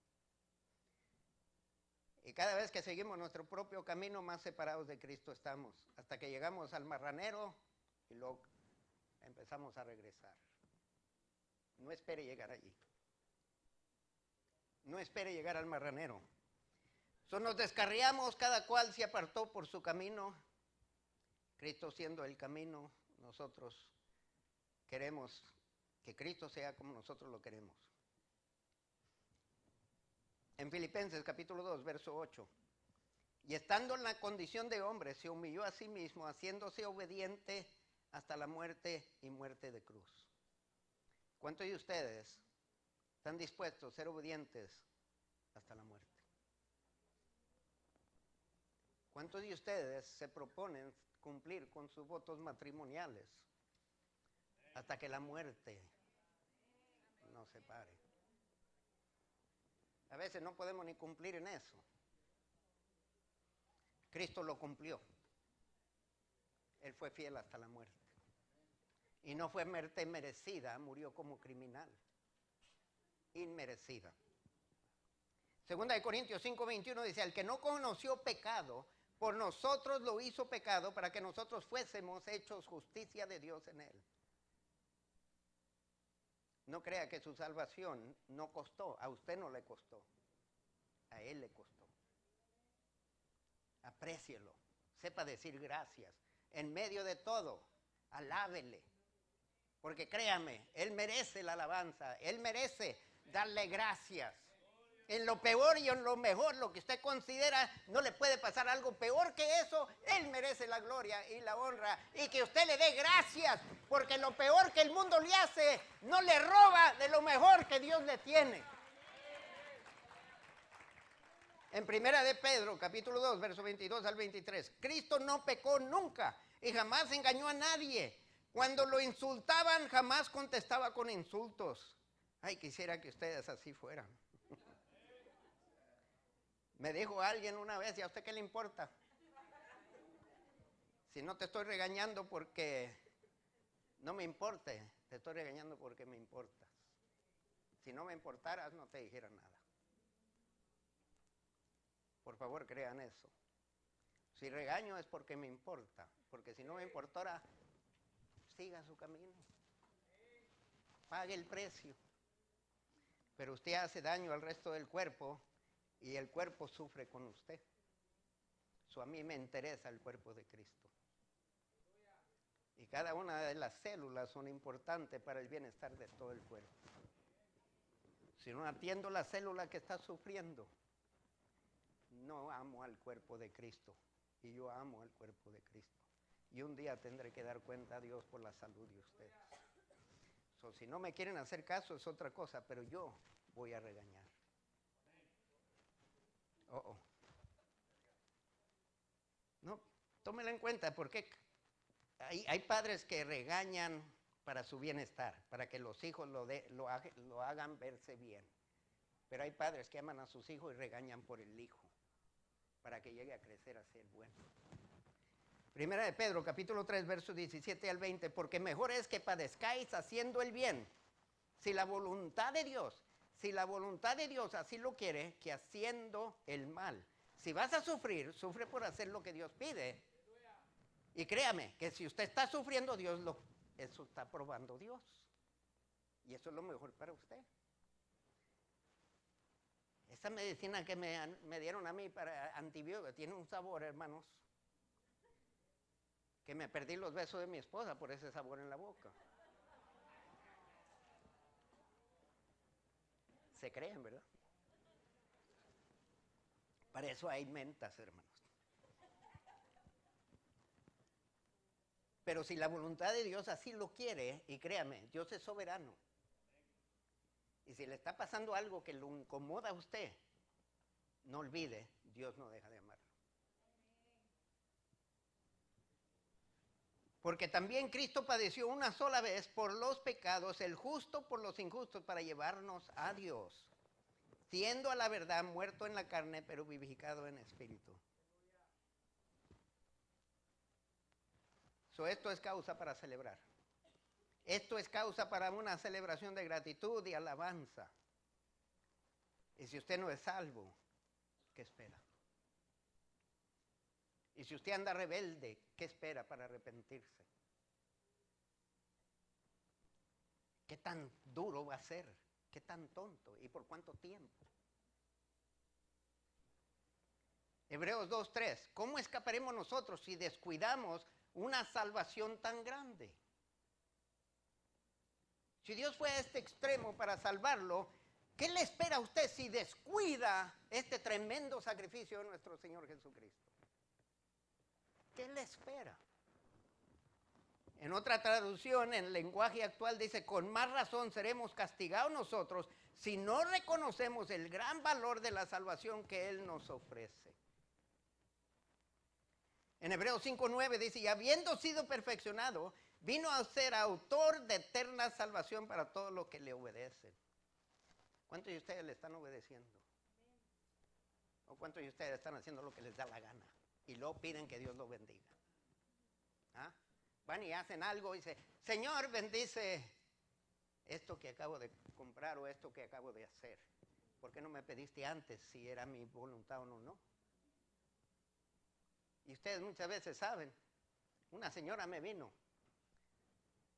[SPEAKER 1] Y cada vez que seguimos nuestro propio camino, más separados de Cristo estamos, hasta que llegamos al marranero y luego empezamos a regresar. No espere llegar allí. No espere llegar al marranero. Nos descarriamos, cada cual se apartó por su camino. Cristo siendo el camino, nosotros queremos que Cristo sea como nosotros lo queremos. En Filipenses capítulo 2, verso 8. Y estando en la condición de hombre, se humilló a sí mismo, haciéndose obediente hasta la muerte y muerte de cruz. ¿Cuántos de ustedes están dispuestos a ser obedientes hasta la muerte? ¿Cuántos de ustedes se proponen cumplir con sus votos matrimoniales hasta que la muerte nos separe? A veces no podemos ni cumplir en eso. Cristo lo cumplió. Él fue fiel hasta la muerte. Y no fue muerte merecida, murió como criminal. Inmerecida. Segunda de Corintios 5:21 dice, el que no conoció pecado, por nosotros lo hizo pecado para que nosotros fuésemos hechos justicia de Dios en él. No crea que su salvación no costó, a usted no le costó, a él le costó. Aprécielo, sepa decir gracias, en medio de todo, alábele, porque créame, él merece la alabanza, él merece darle gracias. En lo peor y en lo mejor, lo que usted considera, no le puede pasar algo peor que eso. Él merece la gloria y la honra. Y que usted le dé gracias, porque lo peor que el mundo le hace, no le roba de lo mejor que Dios le tiene. En primera de Pedro, capítulo 2, verso 22 al 23. Cristo no pecó nunca y jamás engañó a nadie. Cuando lo insultaban, jamás contestaba con insultos. Ay, quisiera que ustedes así fueran. Me dijo alguien una vez, ¿y a usted qué le importa? Si no te estoy regañando porque no me importe, te estoy regañando porque me importas. Si no me importaras, no te dijera nada. Por favor, crean eso. Si regaño es porque me importa, porque si no me importara, siga su camino. Pague el precio. Pero usted hace daño al resto del cuerpo y el cuerpo sufre con usted. A mí me interesa el cuerpo de Cristo. Y cada una de las células son importantes para el bienestar de todo el cuerpo. Si no atiendo la célula que está sufriendo, no amo al cuerpo de Cristo. Y yo amo al cuerpo de Cristo. Y un día tendré que dar cuenta a Dios por la salud de ustedes. Si no me quieren hacer caso es otra cosa, pero yo voy a regañar. No, tómela en cuenta porque hay padres que regañan para su bienestar, para que los hijos lo hagan verse bien. Pero hay padres que aman a sus hijos y regañan por el hijo, para que llegue a crecer a ser bueno. Primera de Pedro, capítulo 3, versos 17 al 20, porque mejor es que padezcáis haciendo el bien, si la voluntad de Dios así lo quiere, que haciendo el mal. Si vas a sufrir, sufre por hacer lo que Dios pide. Y créame, que si usted está sufriendo, eso está probando Dios. Y eso es lo mejor para usted. Esa medicina que me dieron a mí para antibióticos tiene un sabor, hermanos, que me perdí los besos de mi esposa por ese sabor en la boca. Se creen, ¿verdad? Para eso hay mentas, hermanos. Pero si la voluntad de Dios así lo quiere, y créame, Dios es soberano. Y si le está pasando algo que lo incomoda a usted, no olvide, Dios no deja de amarlo. Porque también Cristo padeció una sola vez por los pecados, el justo por los injustos, para llevarnos a Dios, siendo a la verdad muerto en la carne, pero vivificado en espíritu. Esto es causa para celebrar. Esto es causa para una celebración de gratitud y alabanza. Y si usted no es salvo, ¿qué espera? Y si usted anda rebelde, ¿qué espera para arrepentirse? ¿Qué tan duro va a ser? ¿Qué tan tonto? ¿Y por cuánto tiempo? Hebreos 2:3. ¿Cómo escaparemos nosotros si descuidamos una salvación tan grande? Si Dios fue a este extremo para salvarlo, ¿qué le espera a usted si descuida este tremendo sacrificio de nuestro Señor Jesucristo? ¿Qué le espera? En otra traducción, en el lenguaje actual, dice, con más razón seremos castigados nosotros si no reconocemos el gran valor de la salvación que Él nos ofrece. En Hebreos 5:9 dice, y habiendo sido perfeccionado, vino a ser autor de eterna salvación para todos los que le obedecen. ¿Cuántos de ustedes le están obedeciendo? ¿O cuántos de ustedes están haciendo lo que les da la gana? Y luego piden que Dios los bendiga. ¿Ah? Van y hacen algo y dicen, Señor, bendice esto que acabo de comprar o esto que acabo de hacer. ¿Por qué no me pediste antes si era mi voluntad o no? Y ustedes muchas veces saben, una señora me vino,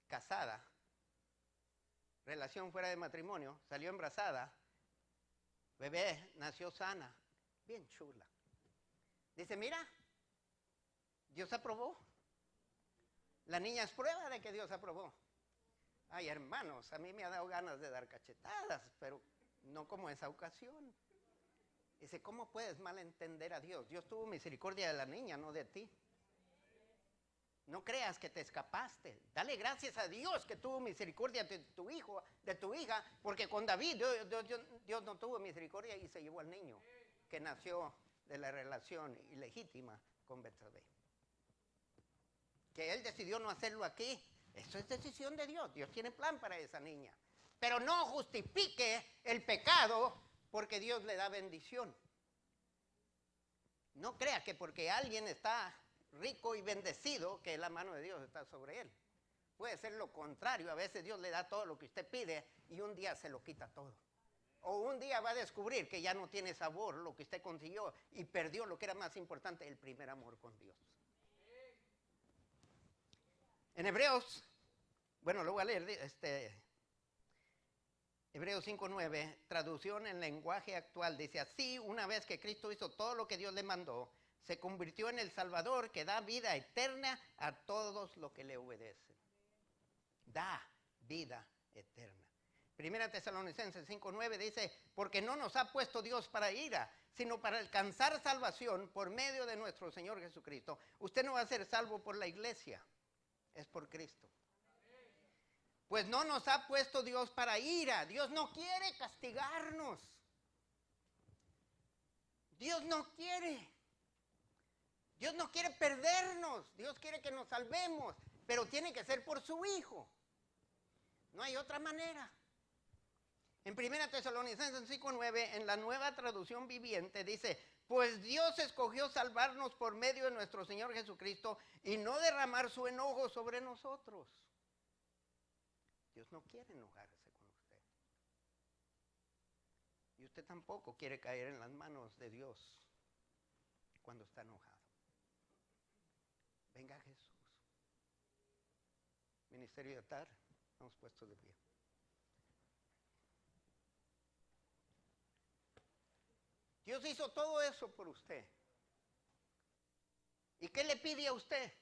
[SPEAKER 1] casada, relación fuera de matrimonio, salió embarazada, bebé nació sana, bien chula. Dice, mira, Dios aprobó. La niña es prueba de que Dios aprobó. Ay, hermanos, a mí me ha dado ganas de dar cachetadas, pero no como esa ocasión. Dice, ¿cómo puedes malentender a Dios? Dios tuvo misericordia de la niña, no de ti. No creas que te escapaste. Dale gracias a Dios que tuvo misericordia de tu hijo, de tu hija, porque con David Dios no tuvo misericordia y se llevó al niño que nació de la relación ilegítima con Betsabé. Que él decidió no hacerlo aquí, eso es decisión de Dios. Dios tiene plan para esa niña. Pero no justifique el pecado porque Dios le da bendición. No crea que porque alguien está rico y bendecido, que la mano de Dios está sobre él. Puede ser lo contrario. A veces Dios le da todo lo que usted pide y un día se lo quita todo. O un día va a descubrir que ya no tiene sabor lo que usted consiguió y perdió lo que era más importante, el primer amor con Dios. En Hebreos, bueno, lo voy a leer, Hebreos 5:9, traducción en lenguaje actual, dice así, una vez que Cristo hizo todo lo que Dios le mandó, se convirtió en el Salvador que da vida eterna a todos los que le obedecen. Da vida eterna. Primera Tesalonicenses 5:9 dice, porque no nos ha puesto Dios para ira, sino para alcanzar salvación por medio de nuestro Señor Jesucristo. Usted no va a ser salvo por la iglesia, es por Cristo. Pues no nos ha puesto Dios para ira. Dios no quiere castigarnos. Dios no quiere. Dios no quiere perdernos. Dios quiere que nos salvemos. Pero tiene que ser por su Hijo. No hay otra manera. En 1 Tesalonicenses 5:9, en la nueva traducción viviente, dice, pues Dios escogió salvarnos por medio de nuestro Señor Jesucristo y no derramar su enojo sobre nosotros. Dios no quiere enojarse con usted. Y usted tampoco quiere caer en las manos de Dios cuando está enojado. Venga Jesús. Ministerio de Atar, estamos puestos de pie. Dios hizo todo eso por usted. ¿Y qué le pide a usted?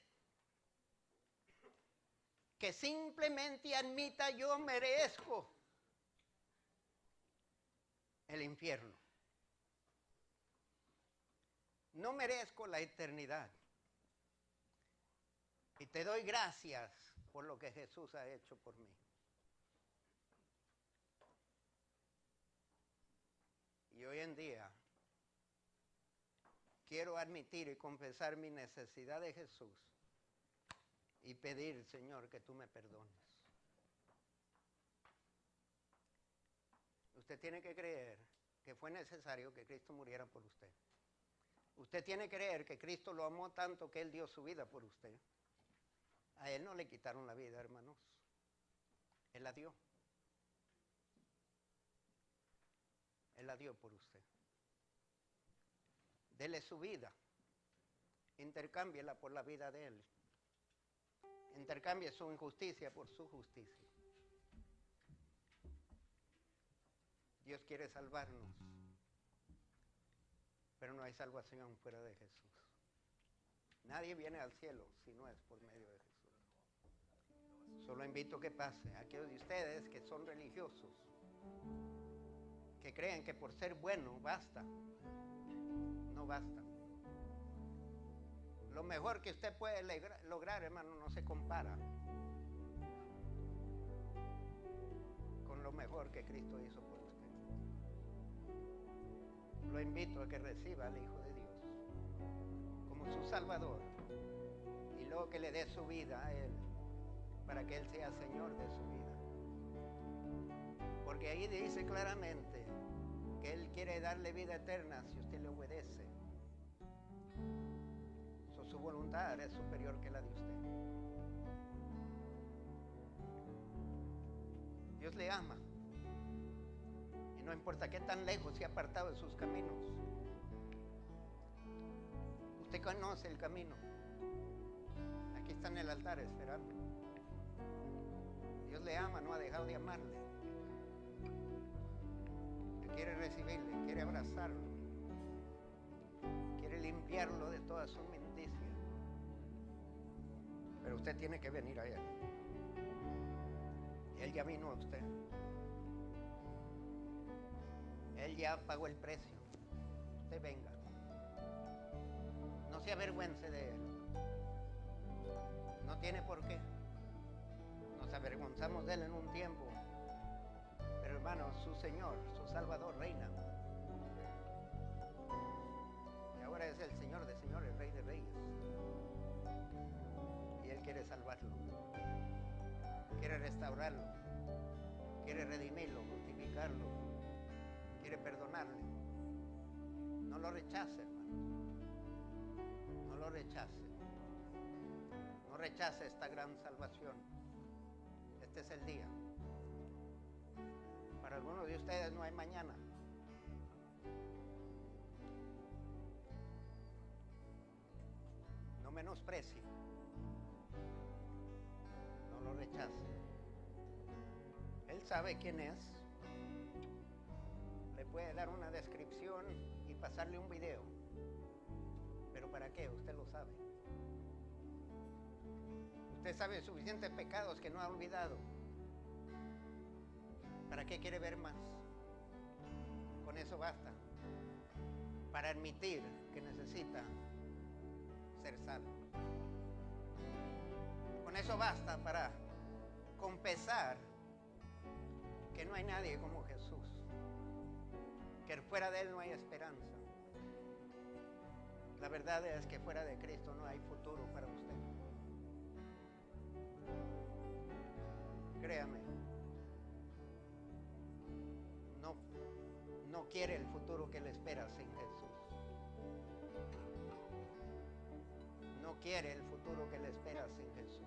[SPEAKER 1] Que simplemente admita, yo merezco. el infierno. No merezco la eternidad. Y te doy gracias por lo que Jesús ha hecho por mí. Y hoy en día quiero admitir y confesar mi necesidad de Jesús y pedir, Señor, que tú me perdones. Usted tiene que creer que fue necesario que Cristo muriera por usted. Usted tiene que creer que Cristo lo amó tanto que Él dio su vida por usted. A Él no le quitaron la vida, hermanos. Él la dio. Él la dio por usted. Dele su vida. Intercámbiela por la vida de Él. Intercambie su injusticia por su justicia. Dios quiere salvarnos, pero no hay salvación fuera de Jesús. Nadie viene al cielo si no es por medio de Jesús. Solo invito que pase a aquellos de ustedes que son religiosos, que creen que por ser bueno basta. No basta. Lo mejor que usted puede lograr, hermano, no se compara con lo mejor que Cristo hizo por usted. Lo invito a que reciba al Hijo de Dios como su Salvador y luego que le dé su vida a Él para que Él sea Señor de su vida. Porque ahí dice claramente que Él quiere darle vida eterna si usted le obedece. Su voluntad es superior que la de usted. Dios le ama. Y no importa qué tan lejos se ha apartado de sus caminos. Usted conoce el camino. Aquí está en el altar esperando. Dios le ama, no ha dejado de amarle. Él quiere recibirle, quiere abrazarlo. Quiere limpiarlo de toda su inmundicia. Pero usted tiene que venir a Él. Y Él ya vino a usted. Él ya pagó el precio. Usted venga. No se avergüence de Él. No tiene por qué. Nos avergonzamos de Él en un tiempo. Pero hermano, su Señor, su Salvador reina. Y ahora es el Señor de señores, Rey de reyes. Y Él quiere salvarlo. Quiere restaurarlo. Quiere redimirlo, justificarlo. Quiere perdonarle. No lo rechace, hermano. No lo rechace. No rechace esta gran salvación. Este es el día. Para algunos de ustedes no hay mañana. No menosprecie. No lo rechace. Él sabe quién es. Le puede dar una descripción y pasarle un video. ¿Pero para qué? Usted lo sabe. Usted sabe suficientes pecados que no ha olvidado. ¿Para qué quiere ver más? Con eso basta. Para admitir que necesita ser salvo. Con eso basta para confesar que no hay nadie como Jesús. Que fuera de Él no hay esperanza. La verdad es que fuera de Cristo no hay futuro para usted. Créame. No quiere el futuro que le espera sin Jesús. No quiere el futuro que le espera sin Jesús.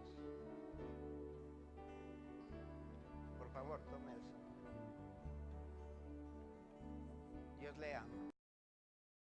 [SPEAKER 1] Por favor, tome eso. Dios le ama.